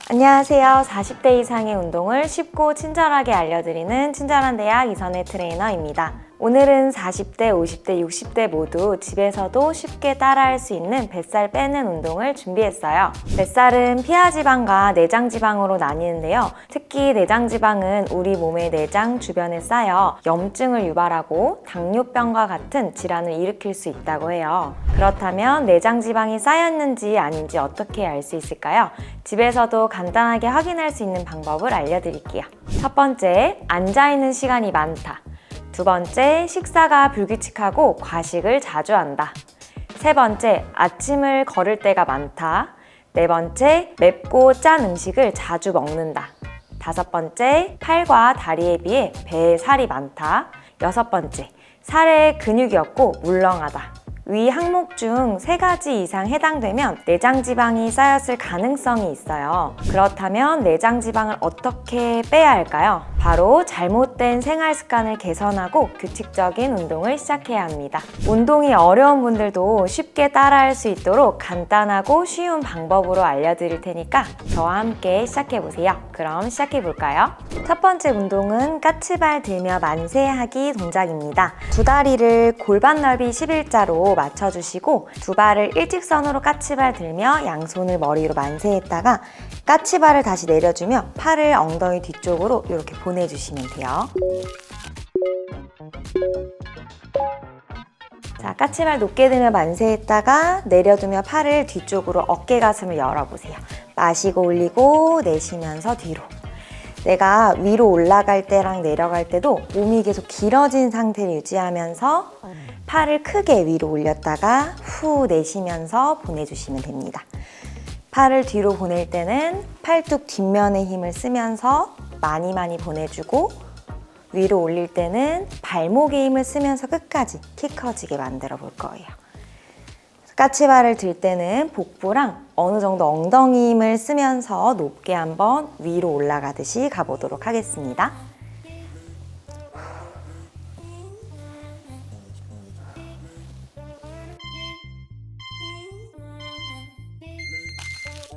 안녕하세요. 40대 이상의 운동을 쉽고 친절하게 알려드리는 친절한 대학 이선혜 트레이너입니다. 오늘은 40대, 50대, 60대 모두 집에서도 쉽게 따라할 수 있는 뱃살 빼는 운동을 준비했어요. 뱃살은 피하지방과 내장지방으로 나뉘는데요. 특히 내장지방은 우리 몸의 내장 주변에 쌓여 염증을 유발하고 당뇨병과 같은 질환을 일으킬 수 있다고 해요. 그렇다면 내장지방이 쌓였는지 아닌지 어떻게 알 수 있을까요? 집에서도 간단하게 확인할 수 있는 방법을 알려드릴게요. 첫 번째, 앉아있는 시간이 많다. 두 번째, 식사가 불규칙하고 과식을 자주 한다. 세 번째, 아침을 걸을 때가 많다. 네 번째, 맵고 짠 음식을 자주 먹는다. 다섯 번째, 팔과 다리에 비해 배에 살이 많다. 여섯 번째, 살에 근육이 없고 물렁하다. 위 항목 중 3가지 이상 해당되면 내장지방이 쌓였을 가능성이 있어요. 그렇다면 내장지방을 어떻게 빼야 할까요? 바로 잘못된 생활 습관을 개선하고 규칙적인 운동을 시작해야 합니다. 운동이 어려운 분들도 쉽게 따라할 수 있도록 간단하고 쉬운 방법으로 알려드릴 테니까 저와 함께 시작해보세요. 그럼 시작해볼까요? 첫 번째 운동은 까치발 들며 만세하기 동작입니다. 두 다리를 골반 넓이 11자로 맞춰주시고 두 발을 일직선으로 까치발 들며 양손을 머리로 만세했다가 까치발을 다시 내려주며 팔을 엉덩이 뒤쪽으로 이렇게 보내주시면 돼요. 자, 까치발 높게 들며 만세했다가 내려두며 팔을 뒤쪽으로 어깨 가슴을 열어보세요. 마시고 올리고 내쉬면서 뒤로. 내가 위로 올라갈 때랑 내려갈 때도 몸이 계속 길어진 상태를 유지하면서 팔을 크게 위로 올렸다가 후 내쉬면서 보내주시면 됩니다. 팔을 뒤로 보낼 때는 팔뚝 뒷면에 힘을 쓰면서 많이 보내주고 위로 올릴 때는 발목에 힘을 쓰면서 끝까지 키 커지게 만들어 볼 거예요. 까치발을 들 때는 복부랑 어느 정도 엉덩이 힘을 쓰면서 높게 한번 위로 올라가듯이 가보도록 하겠습니다.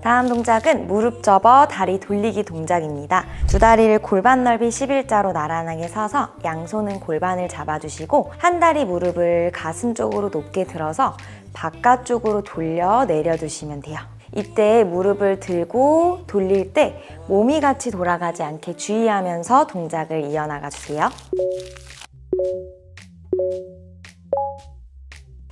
다음 동작은 무릎 접어 다리 돌리기 동작입니다. 두 다리를 골반 넓이 11자로 나란하게 서서 양손은 골반을 잡아주시고 한 다리 무릎을 가슴 쪽으로 높게 들어서 바깥쪽으로 돌려 내려두시면 돼요. 이때 무릎을 들고 돌릴 때 몸이 같이 돌아가지 않게 주의하면서 동작을 이어나가 주세요.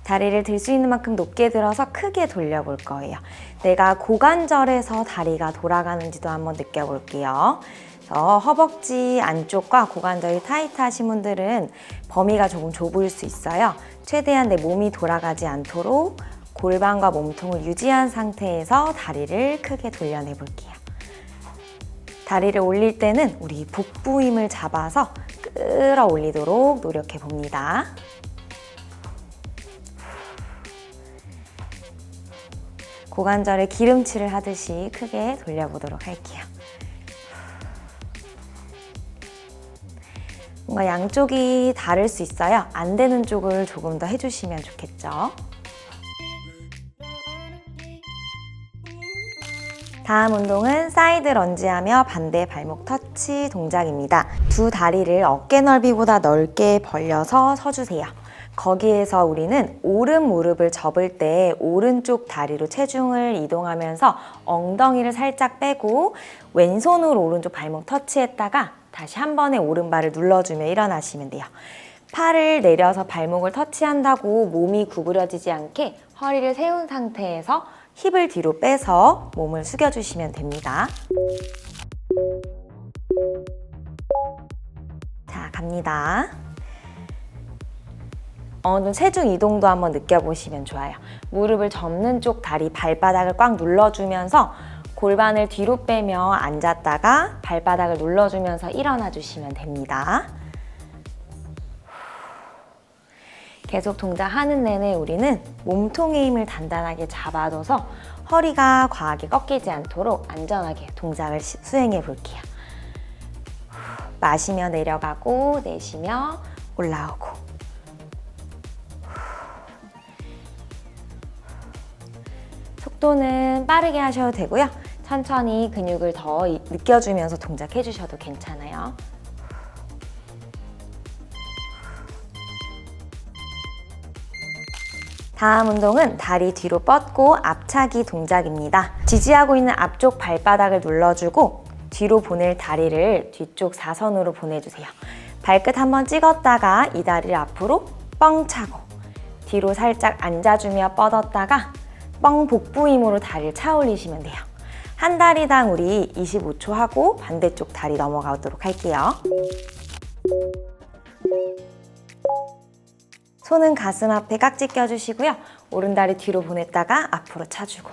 다리를 들 수 있는 만큼 높게 들어서 크게 돌려볼 거예요. 내가 고관절에서 다리가 돌아가는지도 한번 느껴볼게요. 허벅지 안쪽과 고관절이 타이트하신 분들은 범위가 조금 좁을 수 있어요. 최대한 내 몸이 돌아가지 않도록 골반과 몸통을 유지한 상태에서 다리를 크게 돌려내 볼게요. 다리를 올릴 때는 우리 복부 힘을 잡아서 끌어올리도록 노력해 봅니다. 고관절에 기름칠을 하듯이 크게 돌려보도록 할게요. 뭔가 양쪽이 다를 수 있어요. 안 되는 쪽을 조금 더 해주시면 좋겠죠. 다음 운동은 사이드 런지하며 반대 발목 터치 동작입니다. 두 다리를 어깨 넓이보다 넓게 벌려서 서주세요. 거기에서 우리는 오른 무릎을 접을 때 오른쪽 다리로 체중을 이동하면서 엉덩이를 살짝 빼고 왼손으로 오른쪽 발목 터치했다가 다시 한 번에 오른발을 눌러주며 일어나시면 돼요. 팔을 내려서 발목을 터치한다고 몸이 구부러지지 않게 허리를 세운 상태에서 힙을 뒤로 빼서 몸을 숙여주시면 됩니다. 자, 갑니다. 어느 체중 이동도 한번 느껴보시면 좋아요. 무릎을 접는 쪽 다리 발바닥을 꽉 눌러주면서 골반을 뒤로 빼며 앉았다가 발바닥을 눌러주면서 일어나 주시면 됩니다. 계속 동작하는 내내 우리는 몸통의 힘을 단단하게 잡아둬서 허리가 과하게 꺾이지 않도록 안전하게 동작을 수행해 볼게요. 마시며 내려가고 내쉬며 올라오고. 속도는 빠르게 하셔도 되고요. 천천히 근육을 더 느껴주면서 동작해 주셔도 괜찮아요. 다음 운동은 다리 뒤로 뻗고 앞차기 동작입니다. 지지하고 있는 앞쪽 발바닥을 눌러주고 뒤로 보낼 다리를 뒤쪽 사선으로 보내주세요. 발끝 한번 찍었다가 이 다리를 앞으로 뻥 차고 뒤로 살짝 앉아주며 뻗었다가 뻥 복부 힘으로 다리를 차 올리시면 돼요. 한 다리당 우리 25초 하고 반대쪽 다리 넘어가도록 할게요. 손은 가슴 앞에 깍지 껴주시고요. 오른다리 뒤로 보냈다가 앞으로 차주고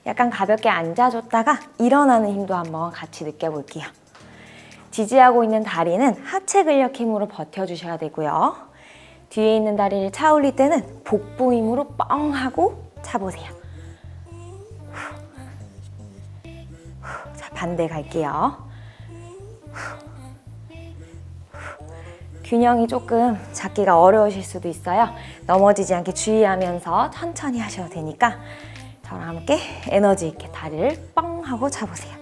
약간 가볍게 앉아줬다가 일어나는 힘도 한번 같이 느껴볼게요. 지지하고 있는 다리는 하체 근력 힘으로 버텨주셔야 되고요. 뒤에 있는 다리를 차 올릴 때는 복부 힘으로 뻥 하고 차보세요. 자, 반대 갈게요. 균형이 조금 잡기가 어려우실 수도 있어요. 넘어지지 않게 주의하면서 천천히 하셔도 되니까 저랑 함께 에너지 있게 다리를 뻥 하고 차보세요.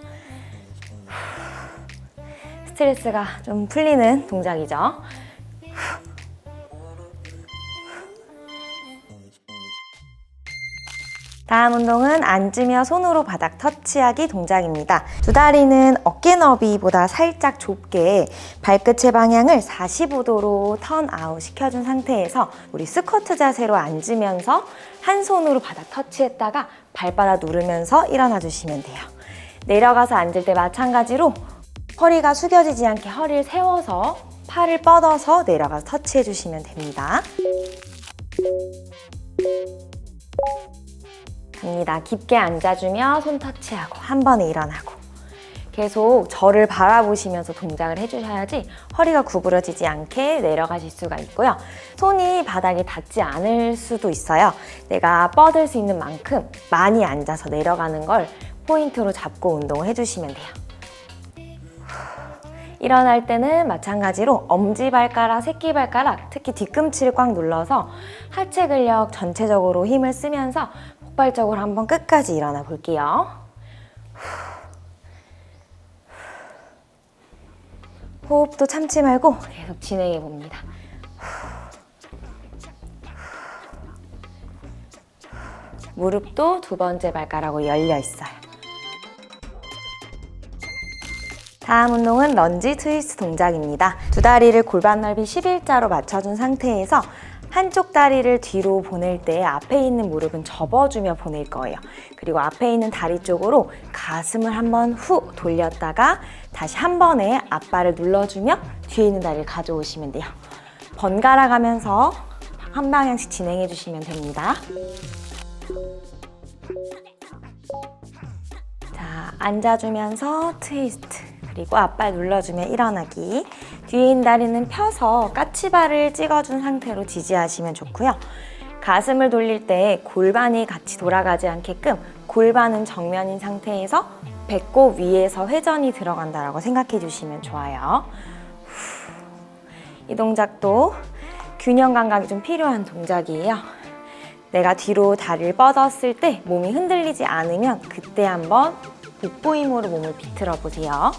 스트레스가 좀 풀리는 동작이죠. 다음 운동은 앉으며 손으로 바닥 터치하기 동작입니다. 두 다리는 어깨 너비보다 살짝 좁게 발끝의 방향을 45도로 턴아웃 시켜준 상태에서 우리 스쿼트 자세로 앉으면서 한 손으로 바닥 터치했다가 발바닥 누르면서 일어나 주시면 돼요. 내려가서 앉을 때 마찬가지로 허리가 숙여지지 않게 허리를 세워서 팔을 뻗어서 내려가서 터치해 주시면 됩니다. 갑니다. 깊게 앉아주며 손 터치하고 한 번에 일어나고 계속 저를 바라보시면서 동작을 해주셔야지 허리가 구부러지지 않게 내려가실 수가 있고요. 손이 바닥에 닿지 않을 수도 있어요. 내가 뻗을 수 있는 만큼 많이 앉아서 내려가는 걸 포인트로 잡고 운동을 해주시면 돼요. 일어날 때는 마찬가지로 엄지발가락, 새끼발가락, 특히 뒤꿈치를 꽉 눌러서 하체 근력 전체적으로 힘을 쓰면서 폭발적으로 한번 끝까지 일어나 볼게요. 호흡도 참지 말고 계속 진행해 봅니다. 무릎도 두 번째 발가락으로 열려 있어요. 다음 운동은 런지 트위스트 동작입니다. 두 다리를 골반 넓이 11자로 맞춰준 상태에서 한쪽 다리를 뒤로 보낼 때 앞에 있는 무릎은 접어주며 보낼 거예요. 그리고 앞에 있는 다리 쪽으로 가슴을 한번 후 돌렸다가 다시 한 번에 앞발을 눌러주며 뒤에 있는 다리를 가져오시면 돼요. 번갈아 가면서 한 방향씩 진행해 주시면 됩니다. 자, 앉아주면서 트위스트. 그리고 앞발 눌러주며 일어나기. 뒤에 있는 다리는 펴서 까치발을 찍어준 상태로 지지하시면 좋고요. 가슴을 돌릴 때 골반이 같이 돌아가지 않게끔 골반은 정면인 상태에서 배꼽 위에서 회전이 들어간다고 생각해 주시면 좋아요. 이 동작도 균형 감각이 좀 필요한 동작이에요. 내가 뒤로 다리를 뻗었을 때 몸이 흔들리지 않으면 그때 한번 복부 힘으로 몸을 비틀어 보세요.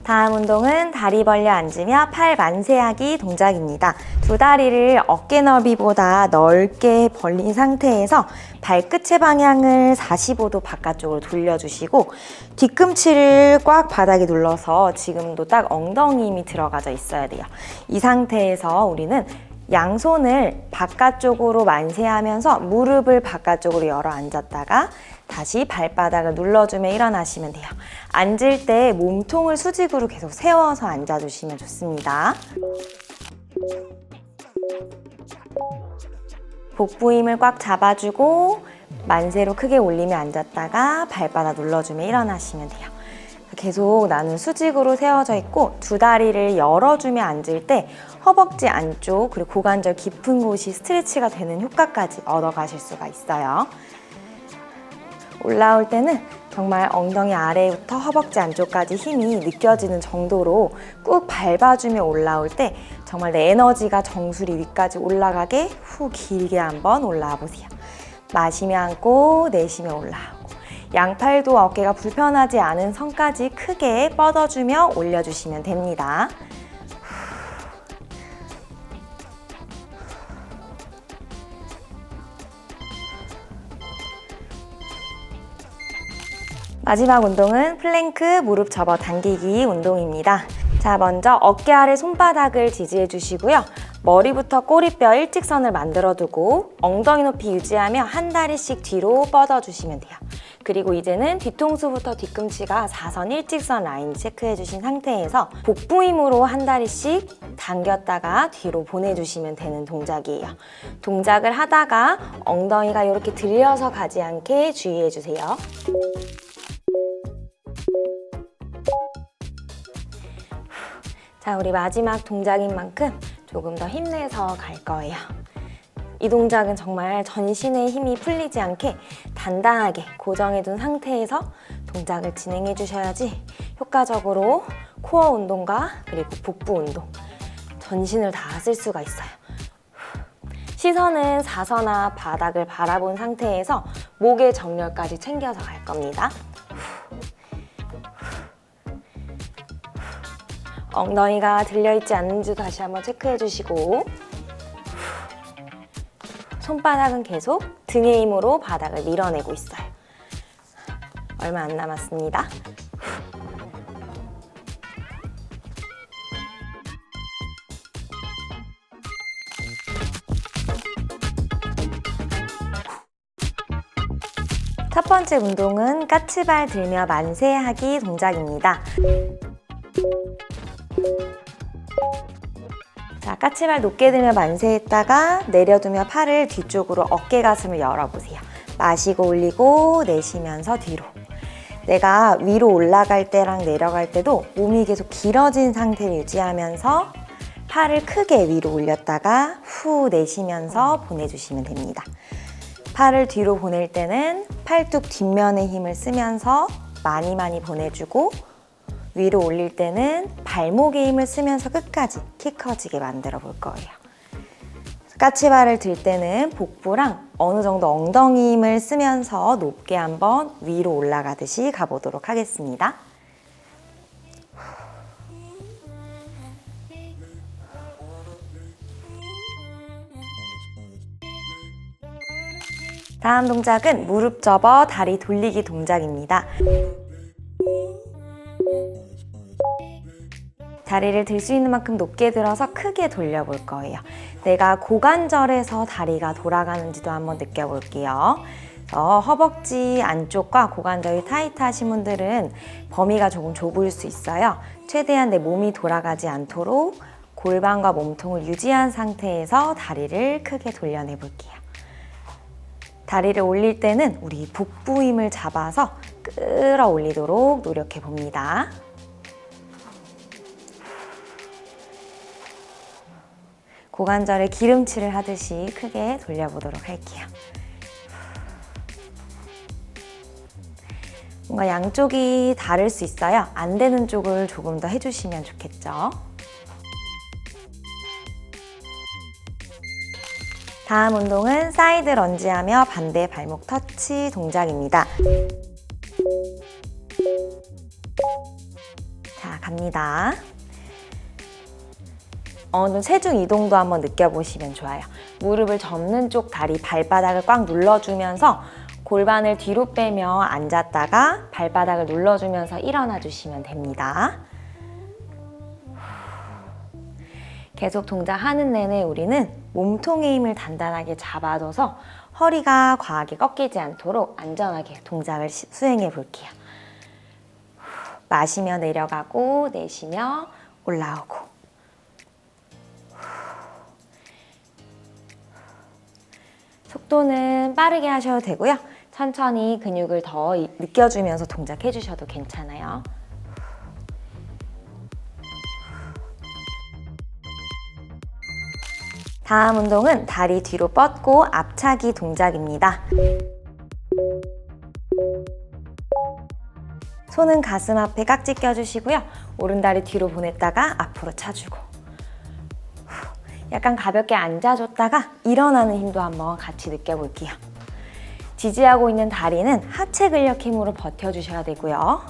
다음 운동은 다리 벌려 앉으며 팔 만세하기 동작입니다. 두 다리를 어깨 너비보다 넓게 벌린 상태에서 발끝의 방향을 45도 바깥쪽으로 돌려주시고 뒤꿈치를 꽉 바닥에 눌러서 지금도 딱 엉덩이 힘이 들어가져 있어야 돼요. 이 상태에서 우리는 양손을 바깥쪽으로 만세하면서 무릎을 바깥쪽으로 열어 앉았다가 다시 발바닥을 눌러주며 일어나시면 돼요. 앉을 때 몸통을 수직으로 계속 세워서 앉아주시면 좋습니다. 복부 힘을 꽉 잡아주고 만세로 크게 올리며 앉았다가 발바닥 눌러주며 일어나시면 돼요. 계속 나는 수직으로 세워져 있고 두 다리를 열어주며 앉을 때 허벅지 안쪽 그리고 고관절 깊은 곳이 스트레치가 되는 효과까지 얻어가실 수가 있어요. 올라올 때는 정말 엉덩이 아래부터 허벅지 안쪽까지 힘이 느껴지는 정도로 꾹 밟아주며 올라올 때 정말 내 에너지가 정수리 위까지 올라가게 후 길게 한번 올라와 보세요. 마시며 앉고 내쉬며 올라오고, 양팔도 어깨가 불편하지 않은 선까지 크게 뻗어주며 올려주시면 됩니다. 마지막 운동은 플랭크 무릎 접어 당기기 운동입니다. 자, 먼저 어깨 아래 손바닥을 지지해 주시고요. 머리부터 꼬리뼈 일직선을 만들어 두고 엉덩이 높이 유지하며 한 다리씩 뒤로 뻗어 주시면 돼요. 그리고 이제는 뒤통수부터 뒤꿈치가 4선 일직선 라인 체크해 주신 상태에서 복부 힘으로 한 다리씩 당겼다가 뒤로 보내주시면 되는 동작이에요. 동작을 하다가 엉덩이가 이렇게 들려서 가지 않게 주의해 주세요. 자, 우리 마지막 동작인 만큼 조금 더 힘내서 갈 거예요. 이 동작은 정말 전신의 힘이 풀리지 않게 단단하게 고정해둔 상태에서 동작을 진행해 주셔야지 효과적으로 코어 운동과 그리고 복부 운동, 전신을 다 쓸 수가 있어요. 시선은 사선앞 바닥을 바라본 상태에서 목의 정렬까지 챙겨서 갈 겁니다. 엉덩이가 들려있지 않는지도 다시 한번 체크해 주시고, 손바닥은 계속 등의 힘으로 바닥을 밀어내고 있어요. 얼마 안 남았습니다. 첫 번째 운동은 까치발 들며 만세하기 동작입니다. 자, 까치발 높게 들며 만세했다가 내려두며 팔을 뒤쪽으로 어깨 가슴을 열어보세요. 마시고 올리고 내쉬면서 뒤로. 내가 위로 올라갈 때랑 내려갈 때도 몸이 계속 길어진 상태를 유지하면서 팔을 크게 위로 올렸다가 후 내쉬면서 보내주시면 됩니다. 팔을 뒤로 보낼 때는 팔뚝 뒷면에 힘을 쓰면서 많이 보내주고, 위로 올릴 때는 발목에 힘을 쓰면서 끝까지 키 커지게 만들어 볼 거예요. 까치발을 들 때는 복부랑 어느 정도 엉덩이 힘을 쓰면서 높게 한번 위로 올라가듯이 가보도록 하겠습니다. 다음 동작은 무릎 접어 다리 돌리기 동작입니다. 다리를 들 수 있는 만큼 높게 들어서 크게 돌려볼 거예요. 내가 고관절에서 다리가 돌아가는지도 한번 느껴볼게요. 허벅지 안쪽과 고관절이 타이트하신 분들은 범위가 조금 좁을 수 있어요. 최대한 내 몸이 돌아가지 않도록 골반과 몸통을 유지한 상태에서 다리를 크게 돌려내 볼게요. 다리를 올릴 때는 우리 복부 힘을 잡아서 끌어올리도록 노력해 봅니다. 고관절에 기름칠을 하듯이 크게 돌려보도록 할게요. 뭔가 양쪽이 다를 수 있어요. 안 되는 쪽을 조금 더 해주시면 좋겠죠. 다음 운동은 사이드 런지하며 반대 발목 터치 동작입니다. 자, 갑니다. 체중 이동도 한번 느껴보시면 좋아요. 무릎을 접는 쪽 다리 발바닥을 꽉 눌러주면서 골반을 뒤로 빼며 앉았다가 발바닥을 눌러주면서 일어나 주시면 됩니다. 계속 동작하는 내내 우리는 몸통의 힘을 단단하게 잡아둬서 허리가 과하게 꺾이지 않도록 안전하게 동작을 수행해 볼게요. 마시며 내려가고 내쉬며 올라오고. 속도는 빠르게 하셔도 되고요. 천천히 근육을 더 느껴주면서 동작해 주셔도 괜찮아요. 다음 운동은 다리 뒤로 뻗고 앞차기 동작입니다. 손은 가슴 앞에 깍지 껴주시고요. 오른다리 뒤로 보냈다가 앞으로 차주고. 약간 가볍게 앉아줬다가 일어나는 힘도 한번 같이 느껴볼게요. 지지하고 있는 다리는 하체 근력 힘으로 버텨주셔야 되고요.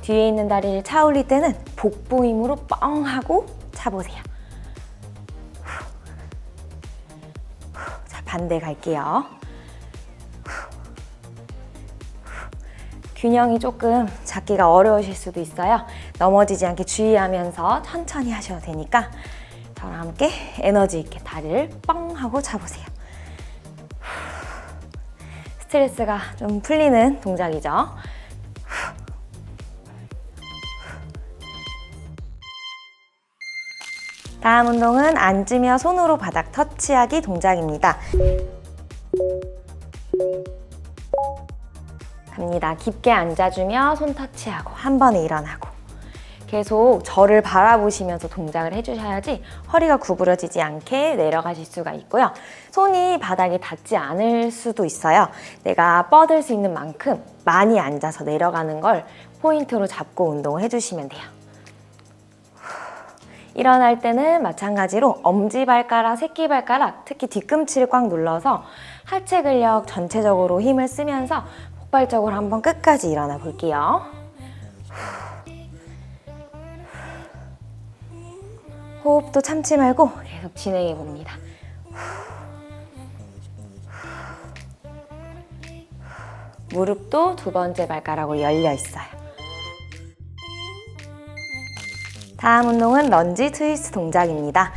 뒤에 있는 다리를 차 올릴 때는 복부 힘으로 뻥 하고 차보세요. 자, 반대 갈게요. 균형이 조금 잡기가 어려우실 수도 있어요. 넘어지지 않게 주의하면서 천천히 하셔도 되니까 저랑 함께 에너지 있게 다리를 뻥 하고 차보세요. 스트레스가 좀 풀리는 동작이죠. 다음 운동은 앉으며 손으로 바닥 터치하기 동작입니다. 갑니다. 깊게 앉아주며 손 터치하고 한 번에 일어나고 계속 저를 바라보시면서 동작을 해주셔야지 허리가 구부러지지 않게 내려가실 수가 있고요. 손이 바닥에 닿지 않을 수도 있어요. 내가 뻗을 수 있는 만큼 많이 앉아서 내려가는 걸 포인트로 잡고 운동을 해주시면 돼요. 일어날 때는 마찬가지로 엄지발가락, 새끼발가락, 특히 뒤꿈치를 꽉 눌러서 하체 근력 전체적으로 힘을 쓰면서 폭발적으로 한번 끝까지 일어나 볼게요. 호흡도 참지 말고 계속 진행해 봅니다. 무릎도 두 번째 발가락으로 열려 있어요. 다음 운동은 런지 트위스트 동작입니다.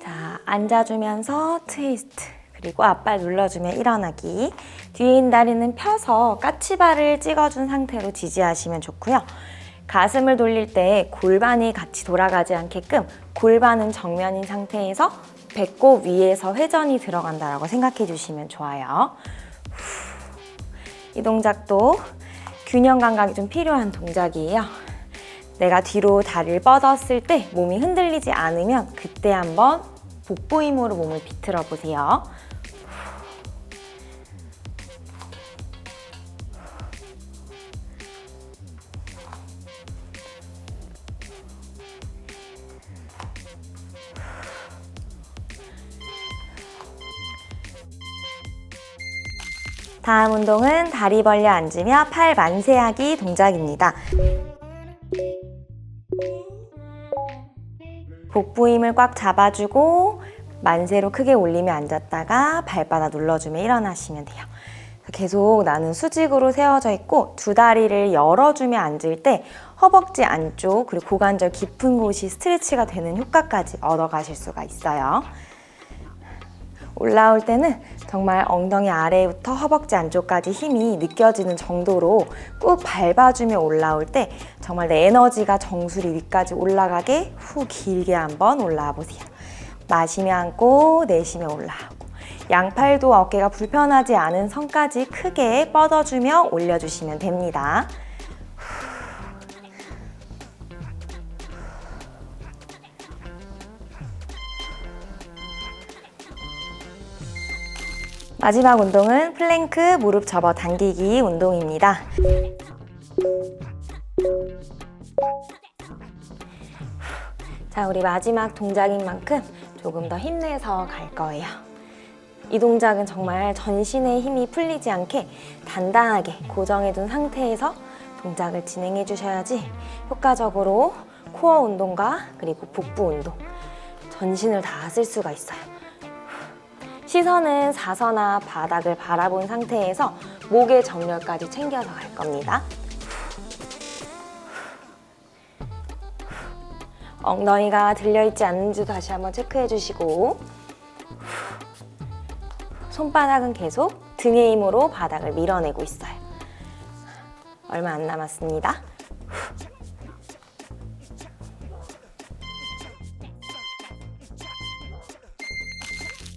자, 앉아주면서 트위스트, 그리고 앞발 눌러주며 일어나기. 뒤에 있는 다리는 펴서 까치발을 찍어준 상태로 지지하시면 좋고요. 가슴을 돌릴 때 골반이 같이 돌아가지 않게끔 골반은 정면인 상태에서 배꼽 위에서 회전이 들어간다고 생각해 주시면 좋아요. 이 동작도 균형 감각이 좀 필요한 동작이에요. 내가 뒤로 다리를 뻗었을 때 몸이 흔들리지 않으면 그때 한번 복부 힘으로 몸을 비틀어 보세요. 다음 운동은 다리 벌려 앉으며 팔 만세하기 동작입니다. 복부 힘을 꽉 잡아주고 만세로 크게 올리며 앉았다가 발바닥 눌러주며 일어나시면 돼요. 계속 나는 수직으로 세워져 있고 두 다리를 열어주며 앉을 때 허벅지 안쪽 그리고 고관절 깊은 곳이 스트레치가 되는 효과까지 얻어가실 수가 있어요. 올라올 때는 정말 엉덩이 아래부터 허벅지 안쪽까지 힘이 느껴지는 정도로 꾹 밟아주며 올라올 때 정말 내 에너지가 정수리 위까지 올라가게 후 길게 한번 올라와 보세요. 마시며 앉고 내쉬며 올라오고 양팔도 어깨가 불편하지 않은 선까지 크게 뻗어주며 올려주시면 됩니다. 마지막 운동은 플랭크 무릎 접어 당기기 운동입니다. 자, 우리 마지막 동작인 만큼 조금 더 힘내서 갈 거예요. 이 동작은 정말 전신의 힘이 풀리지 않게 단단하게 고정해둔 상태에서 동작을 진행해 주셔야지 효과적으로 코어 운동과 그리고 복부 운동, 전신을 다 쓸 수가 있어요. 시선은 사선아 바닥을 바라본 상태에서 목의 정렬까지 챙겨서 갈 겁니다. 엉덩이가 들려있지 않는지도 다시 한번 체크해 주시고 손바닥은 계속 등의 힘으로 바닥을 밀어내고 있어요. 얼마 안 남았습니다.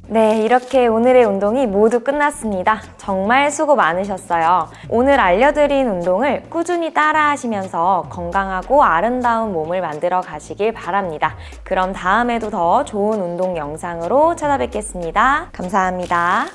네, 이렇게 오늘의 운동이 모두 끝났습니다. 정말 수고 많으셨어요. 오늘 알려드린 운동을 꾸준히 따라 하시면서 건강하고 아름다운 몸을 만들어 가시길 바랍니다. 그럼 다음에도 더 좋은 운동 영상으로 찾아뵙겠습니다. 감사합니다.